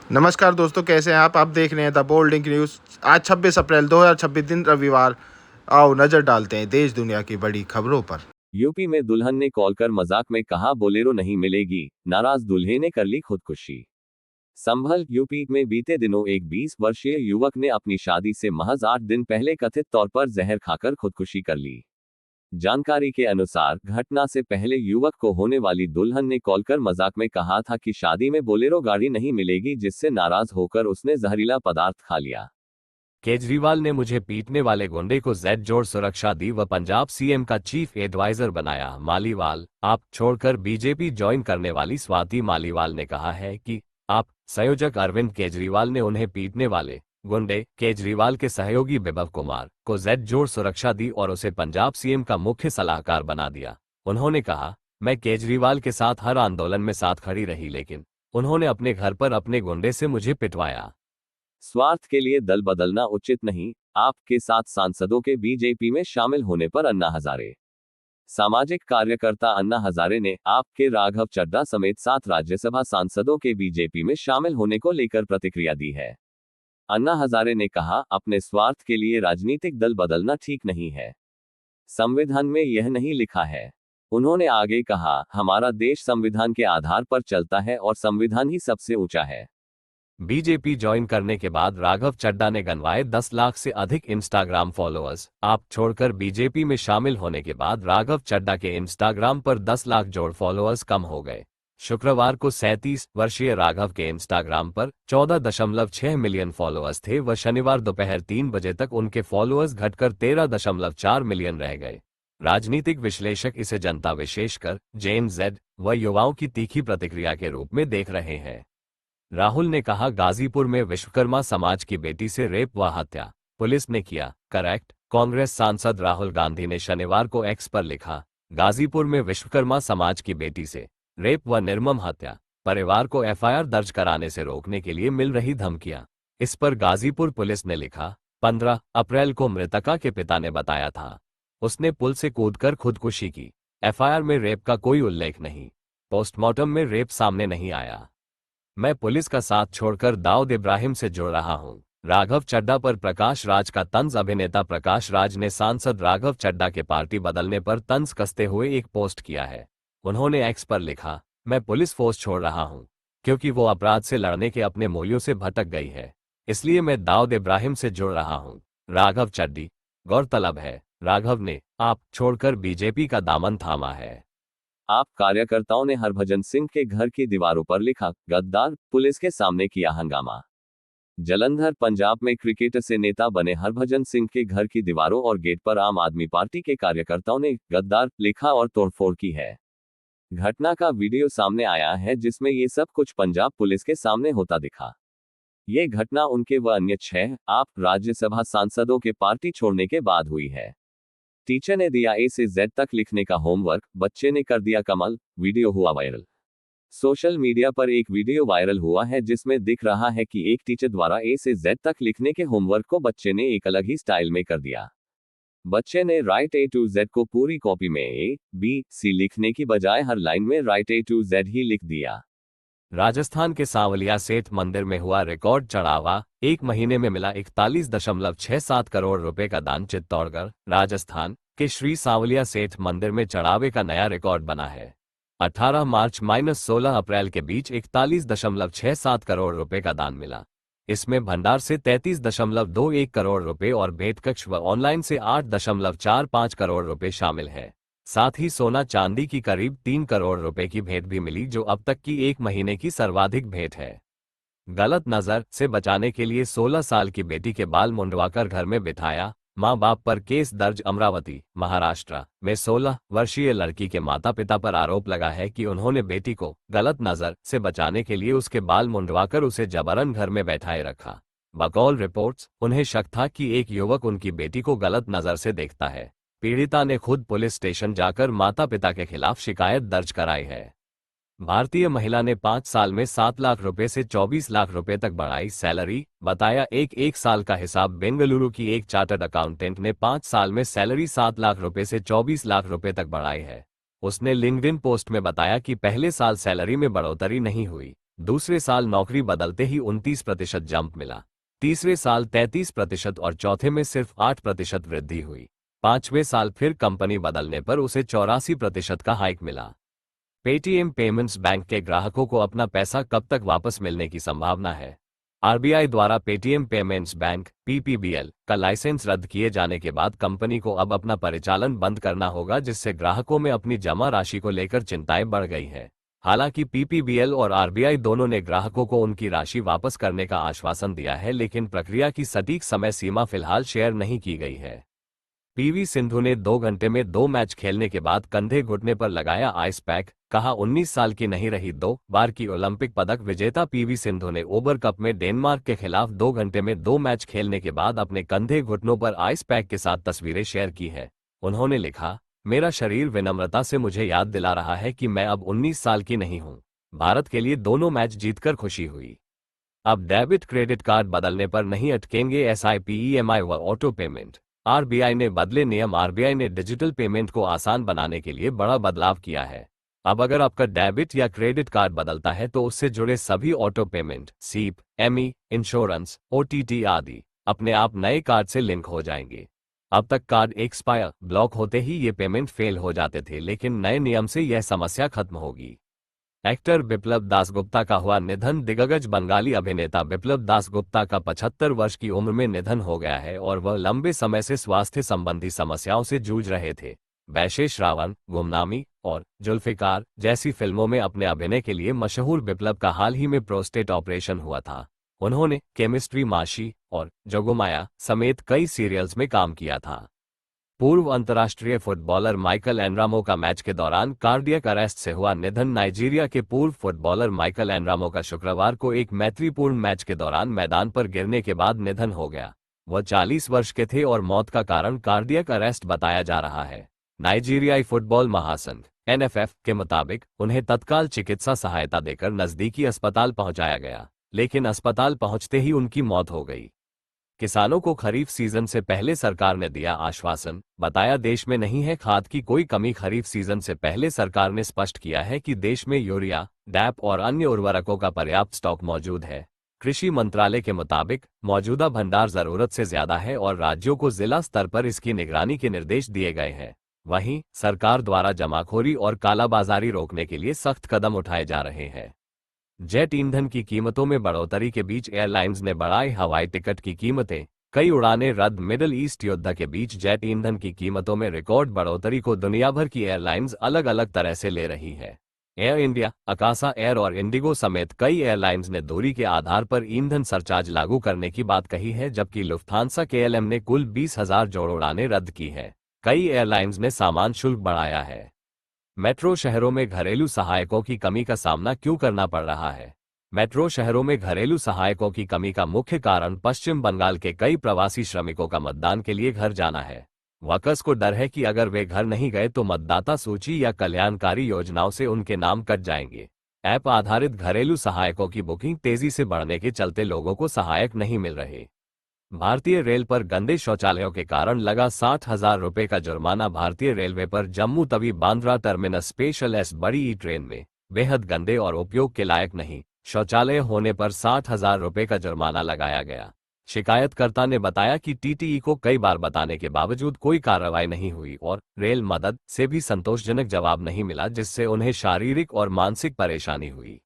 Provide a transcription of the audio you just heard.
नमस्कार दोस्तों, कैसे हैं आप देख रहे हैं द बोल्डिंग न्यूज़। आज 26 अप्रैल 2026 दिन रविवार। आओ नज़र डालते हैं देश दुनिया की बड़ी खबरों पर। यूपी में दुल्हन ने कॉल कर मजाक में कहा बोलेरो नहीं मिलेगी, नाराज दूल्हे ने कर ली खुदकुशी। संभल यूपी में बीते दिनों एक 20 वर्षीय युवक ने अपनी शादी से महज 8 दिन पहले कथित तौर पर जहर खाकर खुदकुशी कर ली। जानकारी के अनुसार घटना से पहले युवक को होने वाली दुल्हन ने कॉल कर मजाक में कहा था कि शादी में बोलेरो गाड़ी नहीं मिलेगी, जिससे नाराज होकर उसने जहरीला पदार्थ खा लिया। केजरीवाल ने मुझे पीटने वाले गुंडे को जेड जोड़ सुरक्षा दी व पंजाब सीएम का चीफ एडवाइजर बनाया, मालीवाल। आप छोड़कर बीजेपी ज्वाइन करने वाली स्वाति मालीवाल ने कहा है कि आप संयोजक अरविंद केजरीवाल ने उन्हें पीटने वाले गुंडे केजरीवाल के सहयोगी विभव कुमार को जेड जोड़ सुरक्षा दी और उसे पंजाब सीएम का मुख्य सलाहकार बना दिया। उन्होंने कहा, मैं केजरीवाल के साथ हर आंदोलन में साथ खड़ी रही, लेकिन उन्होंने अपने घर पर अपने गुंडे से मुझे पिटवाया। स्वार्थ के लिए दल बदलना उचित नहीं, आपके साथ सांसदों के बीजेपी में शामिल होने पर अन्ना हजारे। सामाजिक कार्यकर्ता अन्ना हजारे ने आप के राघव चड्ढा समेत 7 राज्यसभा सांसदों के बीजेपी में शामिल होने को लेकर प्रतिक्रिया दी है। अन्ना हजारे ने कहा, अपने स्वार्थ के लिए राजनीतिक दल बदलना ठीक नहीं है। संविधान में यह नहीं लिखा है। उन्होंने आगे कहा, हमारा देश संविधान के आधार पर चलता है और संविधान ही सबसे ऊंचा है। बीजेपी ज्वाइन करने के बाद राघव चड्ढा ने गंवाए 10 लाख से अधिक इंस्टाग्राम फॉलोअर्स। आप छोड़कर बीजेपी में शामिल होने के बाद राघव चड्ढा के इंस्टाग्राम पर 10 लाख जोड़ फॉलोअर्स कम हो गए। शुक्रवार को 37 वर्षीय राघव के इंस्टाग्राम पर 14.6 मिलियन फॉलोअर्स थे व शनिवार दोपहर 3 बजे तक उनके फॉलोअर्स घटकर 13.4 मिलियन रह गए। राजनीतिक विश्लेषक इसे जनता, विशेषकर जेन जेड व युवाओं की तीखी प्रतिक्रिया के रूप में देख रहे हैं। राहुल ने कहा, गाजीपुर में विश्वकर्मा समाज की बेटी से रेप व हत्या, पुलिस ने किया करेक्ट। कांग्रेस सांसद राहुल गांधी ने शनिवार को एक्स पर लिखा, गाजीपुर में विश्वकर्मा समाज की बेटी से रेप व निर्मम हत्या, परिवार को एफआईआर दर्ज कराने से रोकने के लिए मिल रही धमकियां। इस पर गाजीपुर पुलिस ने लिखा, 15 अप्रैल को मृतका के पिता ने बताया था उसने पुल से कूदकर खुदकुशी की। एफआईआर में रेप का कोई उल्लेख नहीं, पोस्टमार्टम में रेप सामने नहीं आया। मैं पुलिस का साथ छोड़कर दाऊद इब्राहिम से जुड़ रहा हूं। राघव चड्ढा पर प्रकाश राज का तंज। अभिनेता प्रकाश राज ने सांसद राघव चड्ढा के पार्टी बदलने पर तंज कसते हुए एक पोस्ट किया है। उन्होंने एक्स पर लिखा, मैं पुलिस फोर्स छोड़ रहा हूं क्योंकि वो अपराध से लड़ने के अपने मूल्यों से भटक गई है, इसलिए मैं दाऊद इब्राहिम से जुड़ रहा हूं। राघव चड्ढी। गौरतलब है, राघव ने आप छोड़कर बीजेपी का दामन थामा है। आप कार्यकर्ताओं ने हरभजन सिंह के घर की दीवारों पर लिखा, गद्दार, पुलिस के सामने किया हंगामा। जलंधर, पंजाब में क्रिकेटर से नेता बने हरभजन सिंह के घर की दीवारों और गेट पर आम आदमी पार्टी के कार्यकर्ताओं ने गद्दार लिखा और तोड़फोड़ की है। घटना का वीडियो सामने आया है जिसमें ये सब कुछ पंजाब पुलिस के सामने होता दिखा। ये घटना उनके व अन्य 6 आप राज्यसभा सांसदों के पार्टी छोड़ने के बाद हुई है। टीचर ने दिया ए से जेड तक लिखने का होमवर्क, बच्चे ने कर दिया कमाल, वीडियो हुआ वायरल। सोशल मीडिया पर एक वीडियो वायरल हुआ है जिसमें दिख रहा है कि एक टीचर द्वारा ए से जेड तक लिखने के होमवर्क को बच्चे ने एक अलग ही स्टाइल में कर दिया। बच्चे ने राइट ए टू जेड को पूरी कॉपी में ए बी सी लिखने की बजाय हर लाइन में राइट ए टू जेड ही लिख दिया। राजस्थान के सांवलिया सेठ मंदिर में हुआ रिकॉर्ड चढ़ावा, एक महीने में मिला 41.67 करोड़ रुपए का दान। चित्तौड़गढ़, राजस्थान के श्री सांवलिया सेठ मंदिर में चढ़ावे का नया रिकॉर्ड बना है। 18 मार्च - 16 अप्रैल के बीच 41.67 करोड़ रुपए का दान मिला। इसमें भंडार से 33.21 करोड़ रुपए और भेंट कक्ष व ऑनलाइन से 8.45 करोड़ रुपए शामिल है। साथ ही सोना चांदी की करीब 3 करोड़ रुपए की भेंट भी मिली, जो अब तक की एक महीने की सर्वाधिक भेंट है। गलत नजर से बचाने के लिए 16 साल की बेटी के बाल मुंडवाकर घर में बिठाया, मां बाप पर केस दर्ज। अमरावती, महाराष्ट्र में 16 वर्षीय लड़की के माता पिता पर आरोप लगा है कि उन्होंने बेटी को गलत नजर से बचाने के लिए उसके बाल मुंडवाकर उसे जबरन घर में बैठाए रखा। बकौल रिपोर्ट्स, उन्हें शक था कि एक युवक उनकी बेटी को गलत नजर से देखता है। पीड़िता ने खुद पुलिस स्टेशन जाकर माता पिता के खिलाफ शिकायत दर्ज कराई है। भारतीय महिला ने 5 साल में 7 लाख रुपए से 24 लाख रुपए तक बढ़ाई सैलरी, बताया एक साल का हिसाब। बेंगलुरु की एक चार्टर्ड अकाउंटेंट ने 5 साल में सैलरी 7 लाख रुपए से 24 लाख रुपए तक बढ़ाई है। उसने लिंक्डइन पोस्ट में बताया कि पहले साल सैलरी में बढ़ोतरी नहीं हुई, दूसरे साल नौकरी बदलते ही 29% जंप मिला, तीसरे साल 33% और चौथे में सिर्फ 8% वृद्धि हुई। पांचवें साल फिर कंपनी बदलने पर उसे 84% का हाइक मिला। पेटीएम पेमेंट्स बैंक के ग्राहकों को अपना पैसा कब तक वापस मिलने की संभावना है? आरबीआई द्वारा पेटीएम पेमेंट्स बैंक पीपीबीएल का लाइसेंस रद्द किए जाने के बाद कंपनी को अब अपना परिचालन बंद करना होगा, जिससे ग्राहकों में अपनी जमा राशि को लेकर चिंताएं बढ़ गई हैं। हालांकि पीपीबीएल और आरबीआई दोनों ने ग्राहकों को उनकी राशि वापस करने का आश्वासन दिया है, लेकिन प्रक्रिया की सटीक समय सीमा फिलहाल शेयर नहीं की गई है। पीवी सिंधु ने 2 घंटे में 2 मैच खेलने के बाद कंधे घुटने पर लगाया आइस पैक, कहा 19 साल की नहीं रही 2 बार की ओलंपिक पदक विजेता पीवी सिंधु ने ओबर कप में डेनमार्क के खिलाफ 2 घंटे में 2 मैच खेलने के बाद अपने कंधे घुटनों पर आइस पैक के साथ तस्वीरें शेयर की है। उन्होंने लिखा, मेरा शरीर विनम्रता से मुझे याद दिला रहा है कि मैं अब 19 साल की नहीं हूं। भारत के लिए दोनों मैच जीतकर खुशी हुई। अब डेबिट क्रेडिट कार्ड बदलने पर नहीं अटकेंगे एसआईपी, ईएमआई व ऑटो पेमेंट। आरबीआई ने बदले नियम। आरबीआई ने डिजिटल पेमेंट को आसान बनाने के लिए बड़ा बदलाव किया है। अब अगर आपका डेबिट या क्रेडिट कार्ड बदलता है तो उससे जुड़े सभी ऑटो पेमेंट, सीप, एमई, इंश्योरेंस, ओटीटी आदि अपने आप नए कार्ड से लिंक हो जाएंगे। अब तक कार्ड एक्सपायर ब्लॉक होते ही ये पेमेंट फेल हो जाते थे, लेकिन नए नियम से यह समस्या खत्म होगी। एक्टर बिप्लब दासगुप्ता का हुआ निधन। दिग्गज बंगाली अभिनेता बिप्लब दासगुप्ता का 75 वर्ष की उम्र में निधन हो गया है और वह लंबे समय से स्वास्थ्य संबंधी समस्याओं से जूझ रहे थे। वैशेष रावण, गुमनामी और जुल्फिकार जैसी फिल्मों में अपने अभिनय के लिए मशहूर बिप्लब का हाल ही में प्रोस्टेट ऑपरेशन हुआ था। उन्होंने केमिस्ट्री, माशी और जोगमाया समेत कई सीरियल्स में काम किया था। पूर्व अंतर्राष्ट्रीय फुटबॉलर माइकल एनरामो का मैच के दौरान कार्डियक अरेस्ट से हुआ निधन। नाइजीरिया के पूर्व फुटबॉलर माइकल एनरामो का शुक्रवार को एक मैत्रीपूर्ण मैच के दौरान मैदान पर गिरने के बाद निधन हो गया। वह 40 वर्ष के थे और मौत का कारण कार्डियक अरेस्ट बताया जा रहा है। नाइजीरियाई फुटबॉल महासंघ एनएफएफ के मुताबिक उन्हें तत्काल चिकित्सा सहायता देकर नजदीकी अस्पताल पहुंचाया गया, लेकिन अस्पताल पहुंचते ही उनकी मौत हो गई। किसानों को खरीफ सीजन से पहले सरकार ने दिया आश्वासन, बताया देश में नहीं है खाद की कोई कमी। खरीफ सीजन से पहले सरकार ने स्पष्ट किया है कि देश में यूरिया, डैप और अन्य उर्वरकों का पर्याप्त स्टॉक मौजूद है। कृषि मंत्रालय के मुताबिक मौजूदा भंडार जरूरत से ज्यादा है और राज्यों को जिला स्तर पर इसकी निगरानी के निर्देश दिए गए हैं। वहीं सरकार द्वारा जमाखोरी और कालाबाजारी रोकने के लिए सख्त कदम उठाए जा रहे हैं। जेट ईंधन की कीमतों में बढ़ोतरी के बीच एयरलाइंस ने बढ़ाई हवाई टिकट की कीमतें। कई उड़ानें रद्द। मिडिल ईस्ट युद्ध के बीच जेट ईंधन की कीमतों में रिकॉर्ड बढ़ोतरी को दुनिया भर की एयरलाइंस अलग अलग तरह से ले रही है। एयर इंडिया, अकासा एयर और इंडिगो समेत कई एयरलाइंस ने दूरी के आधार पर ईंधन सरचार्ज लागू करने की बात कही है, जबकि लुफ्थांसा केएलएम ने कुल 20,000 जोड़ उड़ानें रद्द की है। कई एयरलाइंस ने सामान शुल्क बढ़ाया है। मेट्रो शहरों में घरेलू सहायकों की कमी का सामना क्यों करना पड़ रहा है? मेट्रो शहरों में घरेलू सहायकों की कमी का मुख्य कारण पश्चिम बंगाल के कई प्रवासी श्रमिकों का मतदान के लिए घर जाना है। वर्कर्स को डर है कि अगर वे घर नहीं गए तो मतदाता सूची या कल्याणकारी योजनाओं से उनके नाम कट जाएंगे। ऐप आधारित घरेलू सहायकों की बुकिंग तेजी से बढ़ने के चलते लोगों को सहायक नहीं मिल रहे। भारतीय रेल पर गंदे शौचालयों के कारण लगा 60,000 रुपए का जुर्माना। भारतीय रेलवे पर Jammu Tawi Bandra terminus special S बड़ी ई ट्रेन में बेहद गंदे और उपयोग के लायक नहीं शौचालय होने पर 60,000 रुपए का जुर्माना लगाया गया। शिकायतकर्ता ने बताया कि टीटीई को कई बार बताने के बावजूद कोई कार्रवाई नहीं हुई और रेल मदद से भी संतोषजनक जवाब नहीं मिला, जिससे उन्हें शारीरिक और मानसिक परेशानी हुई।